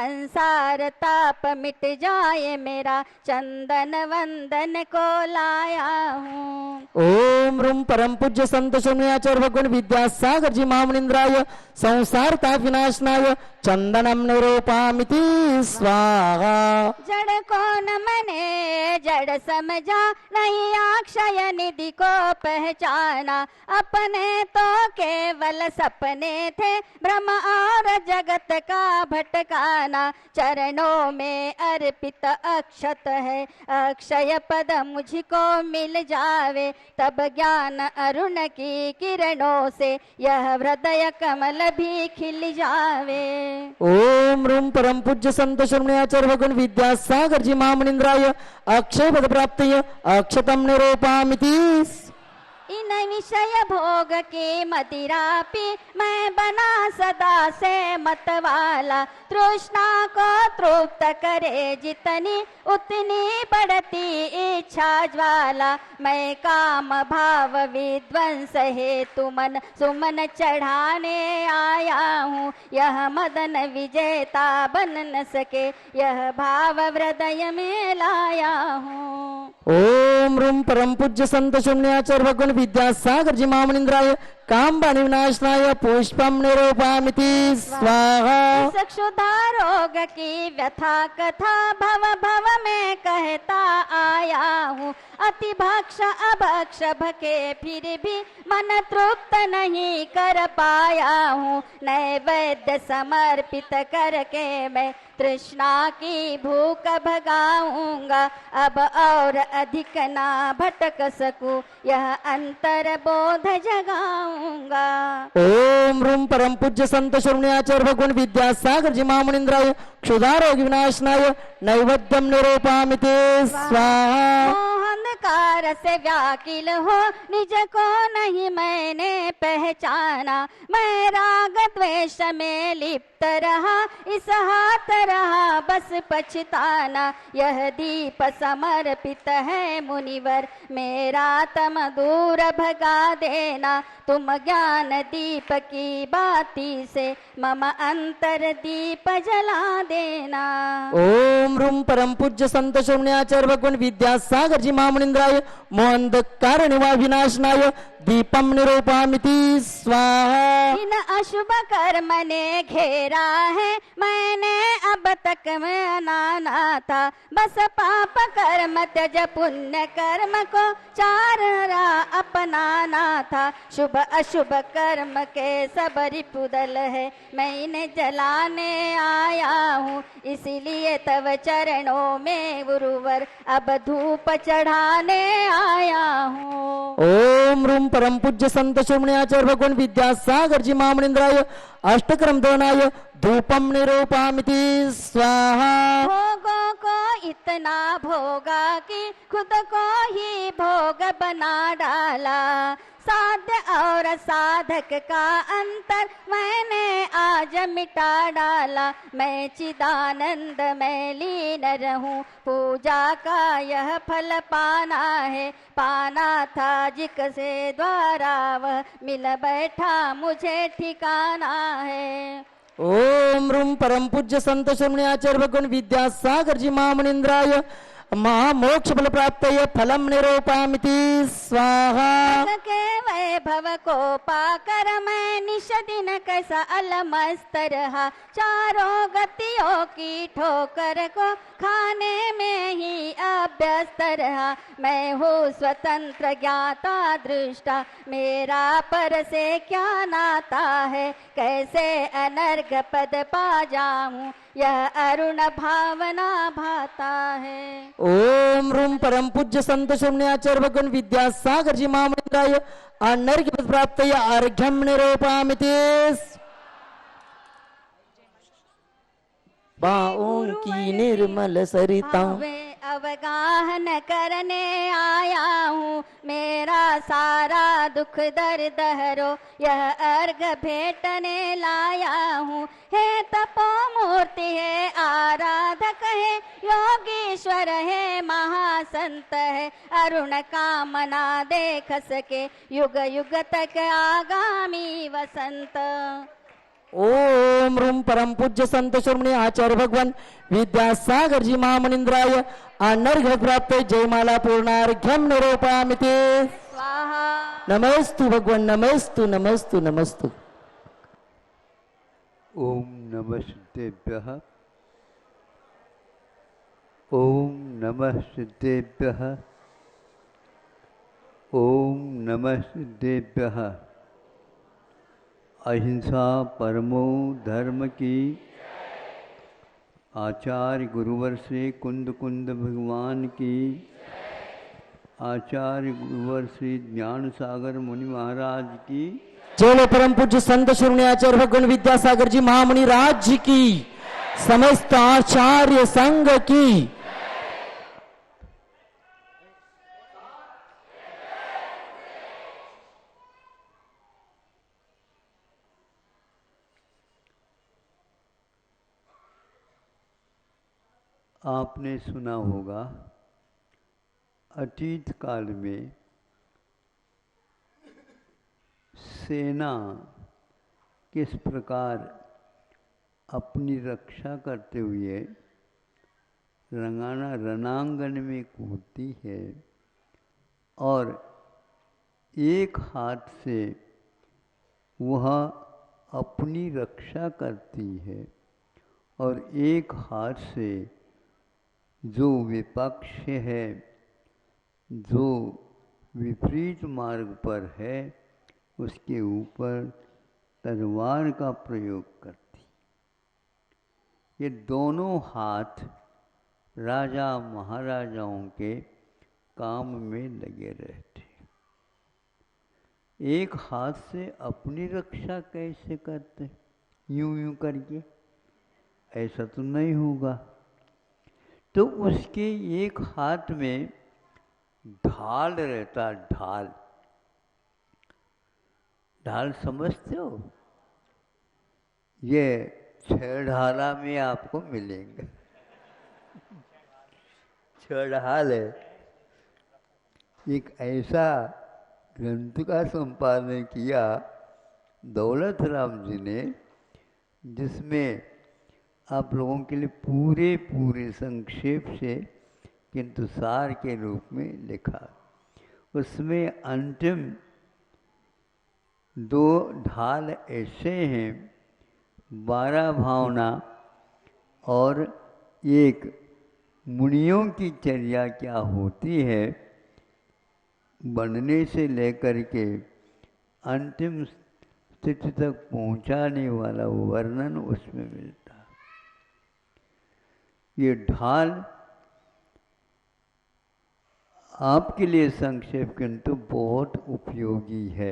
संसार ताप मिट जाए मेरा, चंदन वंदन को लाया हूँ। ओम रूम परम पूज्य संत शून्याचार्य भगवान विद्यासागर जी महामुनिंद्राय संसार ताप विनाशनाय चंदनम निरूपामिति स्वाहा। जड़ को न मने जड़ समझा, नहीं अक्षय निधि को पहचाना। अपने तो केवल सपने थे, भ्रम और जगत का भटकाना। चरणों में अर्पित अक्षत है, अक्षय पद मुझको मिल जावे। तब ज्ञान अरुण की किरणों से यह हृदय कमल भी खिल जावे। ओम रूम परम पूज्य संत शून्याचार्य भगवान विद्यासागर जी महामुनिंद्राय अक्षय पद प्राप्तये अक्षतम निरूपामिति। इन विषय भोग की मदिरा पी मैं बना सदा से मतवाला। तृष्णा को तृप्त करे जितनी, उतनी बढ़ती इच्छा ज्वाला। मैं काम भाव विध्वंस हेतु मन सुमन चढ़ाने आया हूँ। यह मदन विजेता बन न सके, यह भाव हृदय में लाया हूँ। ओम रूम परम पूज्य संत शून्याचार्य भगवान विद्यासागर जी महामुनिंद्राय कामबाणि विनाशनाय पुष्पम निरूपामिति स्वाहा। इस क्षुधा रोग की व्यथा कथा भव भव में कहता आया हूँ। अति भक्ष अभक्ष भके फिर भी मन तृप्त नहीं कर पाया हूँ। नैवेद्य समर्पित करके मैं तृष्णा की भूख भगाऊंगा। अब और अधिक ना भटक सकूं, यह अंतर बोध जगाऊंगा। ओम रूम परम पूज्य संत शून्याचार्य भगवान विद्यासागर जी महामुनिंद्राय क्षुधारोग विनाशनाय नैवेद्यम निरूपामिति स्वाहा। मोहंकार से व्याकिल हो निज को नहीं मैंने पहचाना। मैं राग द्वेष में लिप्त रहा, इस हाथ रहा बस पछताना। यह दीप समर्पित है मुनिवर, मेरा तम दूर भगा देना। तुम ज्ञान दीप की बाती से मम अंतर दीप जला देना। ओम रूम परम पूज्य संत शून्याचार्य भगवान विद्यासागर जी महामुनिंद्राय मोहंधकार निवा विनाशनाय दीपम निरूपामिति स्वाहा। इन अशुभ कर्म ने घेरा है, मैंने अब तक में नाना था। बस पाप कर्म त्यज पुण्य कर्म को चार अपनाना था। शुभ अशुभ कर्म के सब रिपुदल है, मैं इन्हें जलाने आया हूँ। इसीलिए तव चरणों में गुरुवर अब धूप चढ़ाने आया हूँ। ओम रूम परम पूज्य संत शून्याचार्य भगवान विद्यासागर जी महामुनिंद्राय अष्टक्रम दोनाय धूपम निरूपामिति स्वाहा। भोगों को इतना भोगा कि खुद को ही भोग बना डाला। साध्य और साधक का अंतर मैंने आज मिटा डाला। मैं चिदानंद में लीन रहूं, पूजा का यह फल पाना है। पाना था जिसके द्वारा वह मिल बैठा, मुझे ठिकाना है। ओम रूम परम पूज्य संत शून्याचार्य भगवान विद्यासागर जी महामुनिंद्राय महामोक्ष फल प्राप्त फलम निरूपामिति स्वाहा। के वैभव को पाकर मैं निश दिन कैसा अलमस्त रहा। चारों गतियों की ठोकर को खाने में ही अभ्यस्त रहा। मैं हूँ स्वतंत्र ज्ञाता दृष्टा, मेरा पर से क्या नाता है। कैसे अनर्घ पद पा जाऊं, यह अरुण भावना भाता है। ओम रूम परम पूज्य संत शून्याचार्य भगवान विद्यासागर जी महामुनिंद्राय अनर्घ्य पद प्राप्त अर्घ्यम निरूपामिति। बाओं की निर्मल सरिता अवगाहन करने आया हूँ। मेरा सारा दुख दर्द हरो, यह अर्घ भेटने लाया हूँ। हे तपो मूर्ति है आराधक है, योगीश्वर है महासंत है। अरुण कामना देख सके, युग युग तक आगामी वसंत। ओम रूम परम पूज्य संत शिरोमणी आचार्य भगवान विद्यासागर जी महामुनिंद्राय अनर्घ प्राप्त जयमाला पूर्णार्घ्यम निरूपयामि स्वाहा नमस्तु भगवान नमस्तु नमस्तु नमस्तु। ओम नमः सिद्धेभ्यः ओम नमः सिद्धेभ्यः ओम नमः सिद्धेभ्यः। अहिंसा परमो धर्म की आचार्य गुरुवर श्री कुंद कुंद भगवान की आचार्य गुरुवर श्री ज्ञान सागर मुनि महाराज की जय परम पूज्य संत शिरोमणि आचार्य भगवान विद्यासागर जी महामुनि राज जी की समस्त आचार्य संघ की। आपने सुना होगा अतीत काल में सेना किस प्रकार अपनी रक्षा करते हुए रणांगन में कूदती है और एक हाथ से वह अपनी रक्षा करती है और एक हाथ से जो विपक्ष है, जो विपरीत मार्ग पर है, उसके ऊपर तलवार का प्रयोग करती। ये दोनों हाथ राजा महाराजाओं के काम में लगे रहते। एक हाथ से अपनी रक्षा कैसे करते? यूं यूं करके ऐसा तो नहीं होगा। तो उसके एक हाथ में ढाल रहता। ढाल ढाल समझते हो? ये 6 ढाला में आपको मिलेंगे। 6 ढाल है। एक ऐसा ग्रंथ का संपादन किया दौलत राम जी ने जिसमें आप लोगों के लिए पूरे संक्षेप से किंतु सार के रूप में लिखा। उसमें अंतिम 2 ढाल ऐसे हैं, 12 भावना और एक मुनियों की चर्या क्या होती है बनने से लेकर के अंतिम स्थिति तक पहुंचाने वाला वर्णन उसमें मिलता। ये ढाल आपके लिए संक्षेप किंतु बहुत उपयोगी है।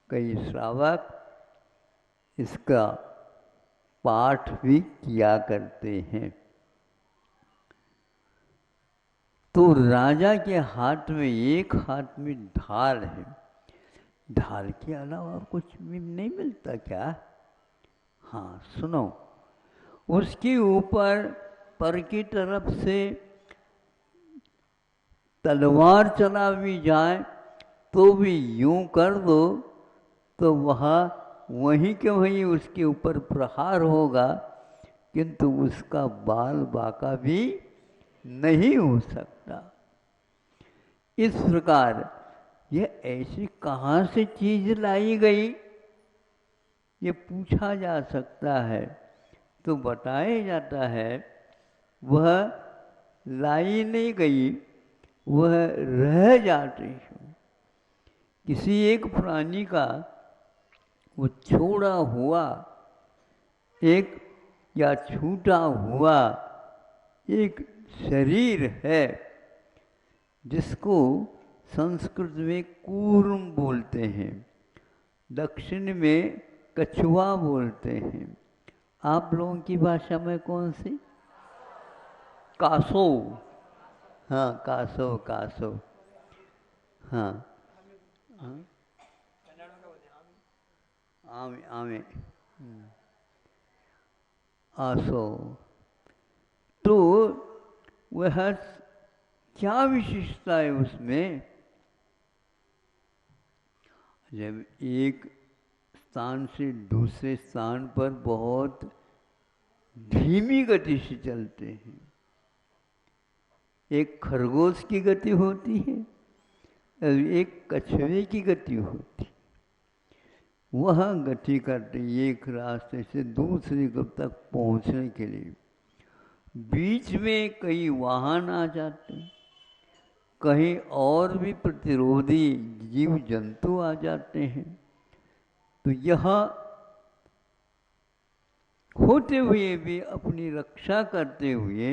कई श्रावक इसका पाठ भी किया करते हैं। तो राजा के हाथ में एक हाथ में ढाल है। ढाल के अलावा कुछ भी नहीं मिलता क्या? हाँ सुनो, उसके ऊपर पर की तरफ से तलवार चला भी जाए तो भी यूं कर दो तो वहीं के वहीं उसके ऊपर प्रहार होगा, किंतु उसका बाल बाका भी नहीं हो सकता। इस प्रकार यह ऐसी कहाँ से चीज लाई गई, ये पूछा जा सकता है। तो बताया जाता है वह लाई नहीं गई, वह रह जाती है। किसी एक प्राणी का वो छोड़ा हुआ एक या छूटा हुआ एक शरीर है जिसको संस्कृत में कूर्म बोलते हैं, दक्षिण में कछुआ बोलते हैं। आप लोगों की भाषा में कौन सी? कासो। हाँ कासो कासो। हाँ आमे आमे आसो। तो वह क्या विशेषता है उसमें? जब एक स्थान से दूसरे स्थान पर बहुत धीमी गति से चलते हैं। एक खरगोश की गति होती है और एक कछुए की गति होती है। वह गति करते एक रास्ते से दूसरे तक पहुंचने के लिए बीच में कई वाहन आ जाते हैं, कहीं और भी प्रतिरोधी जीव जंतु आ जाते हैं। तो यह होते हुए भी अपनी रक्षा करते हुए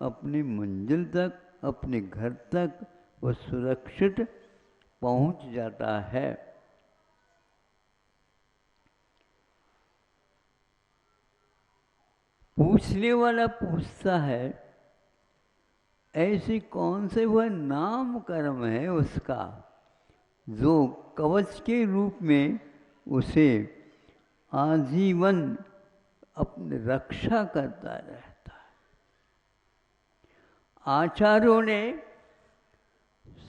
अपनी मंजिल तक, अपने घर तक वह सुरक्षित पहुंच जाता है। पूछने वाला पूछता है, ऐसी कौन से वह नाम कर्म है उसका जो कवच के रूप में उसे आजीवन अपनी रक्षा करता रहता है। आचार्यों ने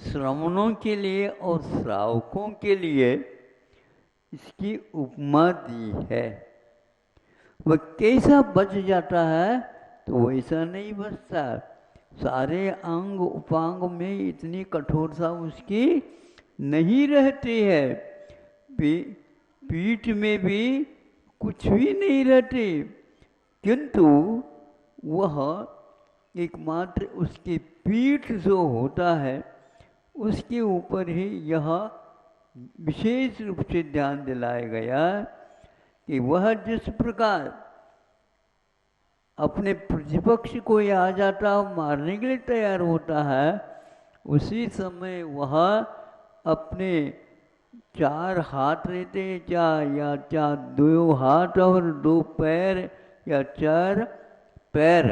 श्रवणों के लिए और श्रावकों के लिए इसकी उपमा दी है। वह कैसा बच जाता है तो वैसा नहीं बचता। सारे अंग उपांग में इतनी कठोरता उसकी नहीं रहती है। पीठ में भी कुछ भी नहीं रहती, किंतु वह एकमात्र उसकी पीठ जो होता है उसके ऊपर ही यह विशेष रूप से ध्यान दिलाया गया कि वह जिस प्रकार अपने प्रतिपक्ष को आ जाता मारने के लिए तैयार होता है, उसी समय वह अपने 4 हाथ रहते हैं या 2 हाथ और 2 पैर या 4 पैर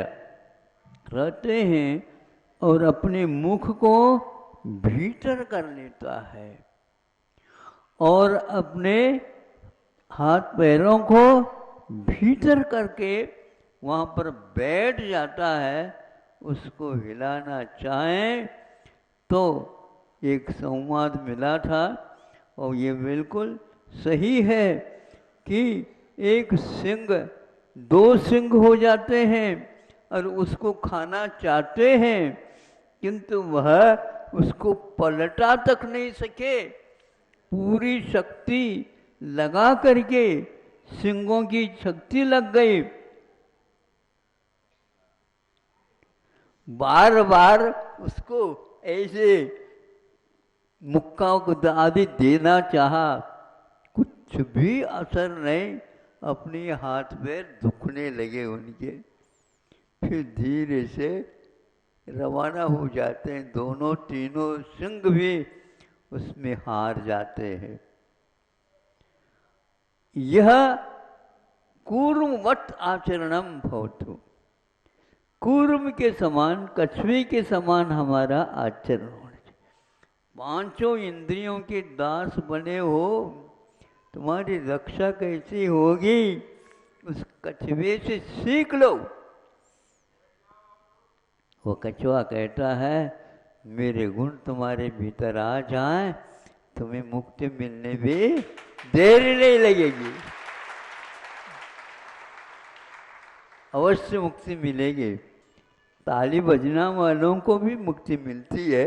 रहते हैं और अपने मुख को भीतर कर लेता है और अपने हाथ पैरों को भीतर करके वहाँ पर बैठ जाता है। उसको हिलाना चाहें तो एक संवाद मिला था और ये बिल्कुल सही है कि एक सिंह 2 सिंह हो जाते हैं और उसको खाना चाहते हैं, किंतु वह उसको पलटा तक नहीं सके। पूरी शक्ति लगा करके सिंगों की शक्ति लग गई, बार बार उसको ऐसे मुक्का को आदि देना चाहा, कुछ भी असर नहीं। अपने हाथ पैर दुखने लगे उनके, फिर धीरे से रवाना हो जाते हैं। दोनों तीनों सिंह भी उसमें हार जाते हैं। यह कूर्मवत् आचरणम भवतु, कूर्म के समान, कछुए के समान हमारा आचरण होना चाहिए। 5 इंद्रियों के दास बने हो, तुम्हारी रक्षा कैसी होगी उस कछुए से सीख लो। वो कछुआ कहता है, मेरे गुण तुम्हारे भीतर आ जाएं, तुम्हें मुक्ति मिलने में देर नहीं लगेगी, अवश्य मुक्ति मिलेगी। ताली बजना वालों को भी मुक्ति मिलती है,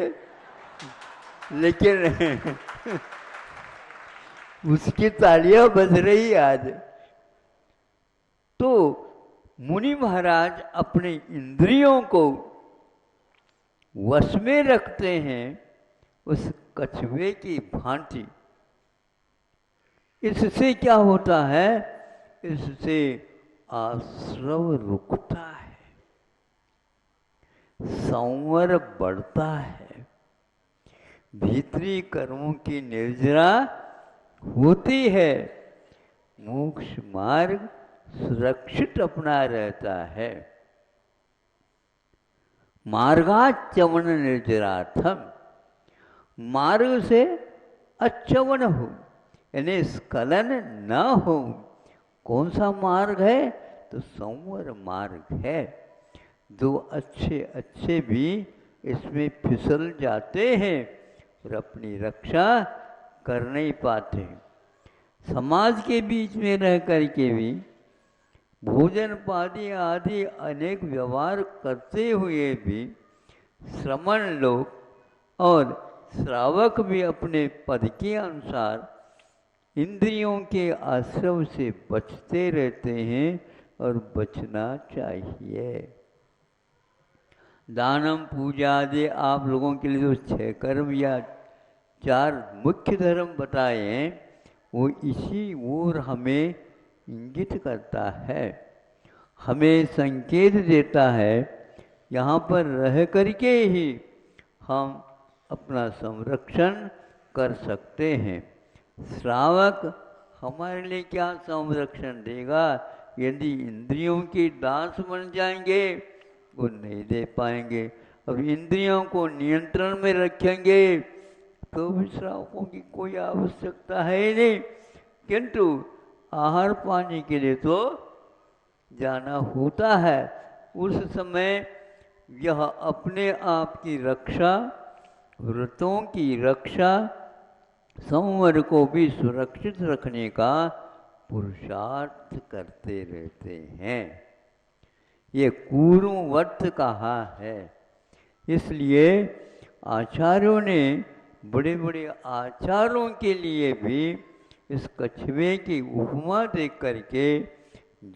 लेकिन उसकी तालियां बज रही आज। तो मुनि महाराज अपने इंद्रियों को वश में रखते हैं उस कछुए की भांति। इससे क्या होता है, इससे आश्रव रुकता है, संवर बढ़ता है, भीतरी कर्मों की निर्जरा होती है, मोक्ष मार्ग सुरक्षित अपना रहता है। मार्गाच्चवन निर्जरार्थम, मार्ग से अच्छवन हो यानी स्खलन न हो। कौन सा मार्ग है, तो संवर मार्ग है। जो अच्छे अच्छे भी इसमें फिसल जाते हैं और अपनी रक्षा कर नहीं पाते। समाज के बीच में रह करके भी भोजन पानी आदि अनेक व्यवहार करते हुए भी श्रमण लोग और श्रावक भी अपने पद के अनुसार इंद्रियों के आश्रव से बचते रहते हैं और बचना चाहिए। दानम पूजा आदि आप लोगों के लिए जो 6 कर्म या 4 मुख्य धर्म बताए हैं वो इसी ओर हमें इंगित करता है, हमें संकेत देता है। यहाँ पर रह करके ही हम अपना संरक्षण कर सकते हैं। श्रावक हमारे लिए क्या संरक्षण देगा? यदि इंद्रियों के दास बन जाएंगे वो नहीं दे पाएंगे। अब इंद्रियों को नियंत्रण में रखेंगे तो भी श्रावकों की कोई आवश्यकता है ही नहीं, किंतु आहार पानी के लिए तो जाना होता है। उस समय यह अपने आप की रक्षा, व्रतों की रक्षा, संवर को भी सुरक्षित रखने का पुरुषार्थ करते रहते हैं। ये कूर्मवर्त कहा है। इसलिए आचार्यों ने बड़े बड़े आचारों के लिए भी इस कछुए की उपमा देख करके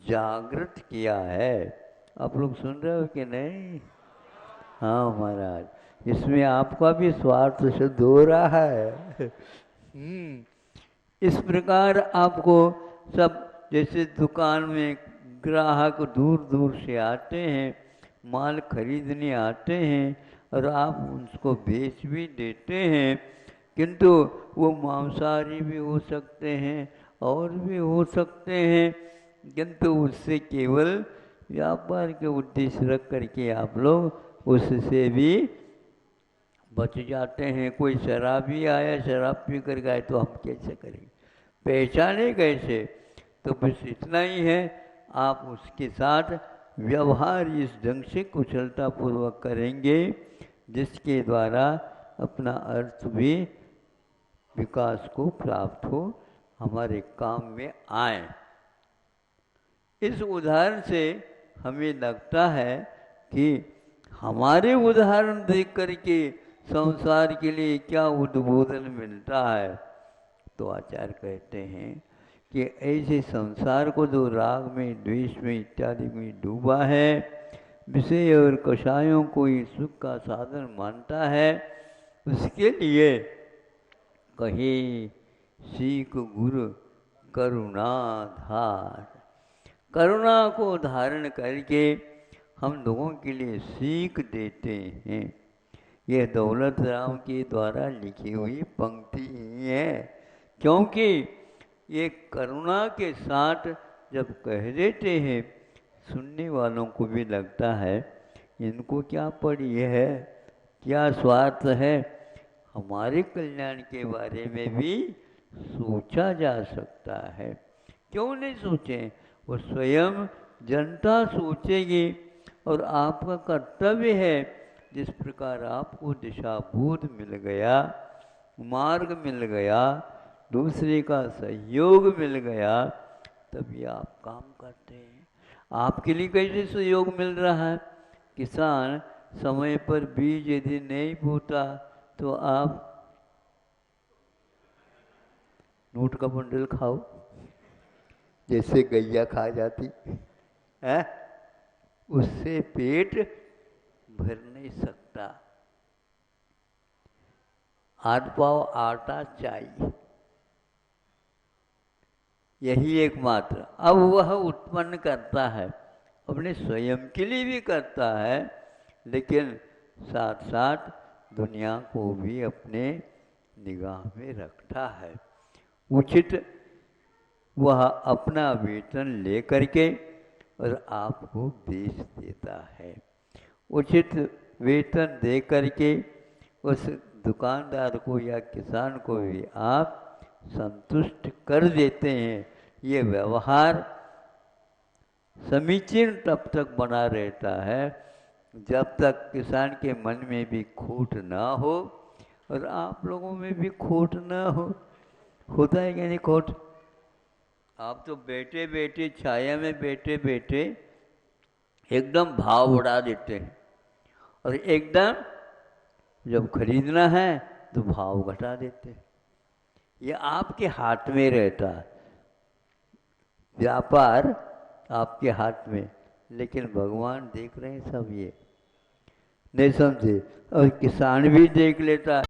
जागृत किया है। आप लोग सुन रहे हो कि नहीं? हाँ महाराज, इसमें आपका भी स्वार्थ सिद्ध हो रहा है। इस प्रकार आपको सब, जैसे दुकान में ग्राहक दूर दूर से आते हैं, माल खरीदने आते हैं और आप उसको बेच भी देते हैं, किंतु वो मांसाहारी भी हो सकते हैं और भी हो सकते हैं, किंतु उससे केवल व्यापार के उद्देश्य रख करके आप लोग उससे भी बच जाते हैं। कोई शराबी आया, शराब पी कर गए तो हम कैसे करेंगे, पहचाने कैसे? तो बस इतना ही है, आप उसके साथ व्यवहार इस ढंग से कुशलतापूर्वक करेंगे जिसके द्वारा अपना अर्थ भी विकास को प्राप्त हो, हमारे काम में आए। इस उदाहरण से हमें लगता है कि हमारे उदाहरण देख करके संसार के लिए क्या उद्बोधन मिलता है। तो आचार्य कहते हैं कि ऐसे संसार को जो राग में, द्वेष में इत्यादि में डूबा है, विषय और कषायों को ही सुख का साधन मानता है, उसके लिए कहे सीख गुरु करुणाधार। करुणा को धारण करके हम लोगों के लिए सीख देते हैं। यह दौलत राम के द्वारा लिखी हुई पंक्ति ही है, क्योंकि ये करुणा के साथ जब कह देते हैं, सुनने वालों को भी लगता है इनको क्या पड़ी है, क्या स्वार्थ है। हमारे कल्याण के बारे में भी सोचा जा सकता है, क्यों नहीं सोचें? वो स्वयं जनता सोचेगी और आपका कर्तव्य है, जिस प्रकार आपको दिशाबोध मिल गया, मार्ग मिल गया, दूसरे का सहयोग मिल गया, तभी आप काम करते हैं। आपके लिए कैसे सहयोग मिल रहा है? किसान समय पर बीज यदि नहीं बोता तो आप नोट का बंडल खाओ, जैसे गैया खा जाती है, उससे पेट भर नहीं सकता। हाथ पाव आटा चाहिए, यही एकमात्र। अब वह उत्पन्न करता है, अपने स्वयं के लिए भी करता है, लेकिन साथ साथ दुनिया को भी अपने निगाह में रखता है। उचित वह अपना वेतन ले करके और आपको बेच देता है। उचित वेतन दे करके उस दुकानदार को या किसान को भी आप संतुष्ट कर देते हैं। ये व्यवहार समीचीन तब तक बना रहता है जब तक किसान के मन में भी खोट ना हो और आप लोगों में भी खोट ना हो। होता है कि नहीं खोट? आप तो बैठे बैठे छाया में बैठे बैठे एकदम भाव बढ़ा देते हैं और एकदम जब खरीदना है तो भाव घटा देते हैं। ये आपके हाथ में रहता है, व्यापार आपके हाथ में, लेकिन भगवान देख रहे हैं सब ये नहीं समझे। और किसान भी देख लेता है।